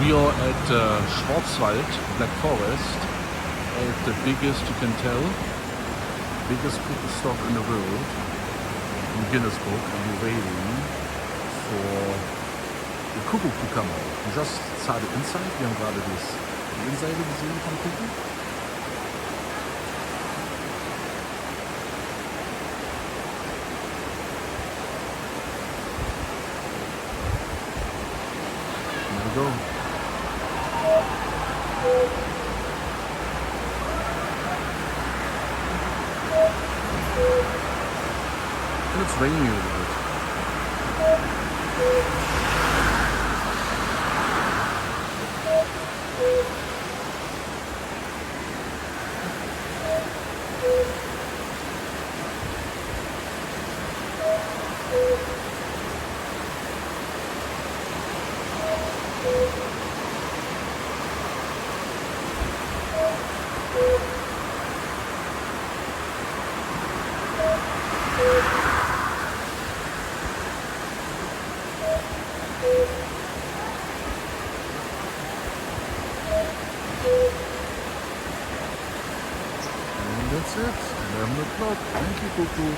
We are at Schwarzwald, Black Forest, at the biggest, you can tell, biggest cuckoo stock in the world, in Guinness Book, and we're waiting for the Cuckoo to come out. We just saw the inside, wir haben gerade die Innenseite gesehen vom Cuckoo. There we go. And it's raining a little bit. And that's it. 11 o'clock. Thank you, Cuckoo.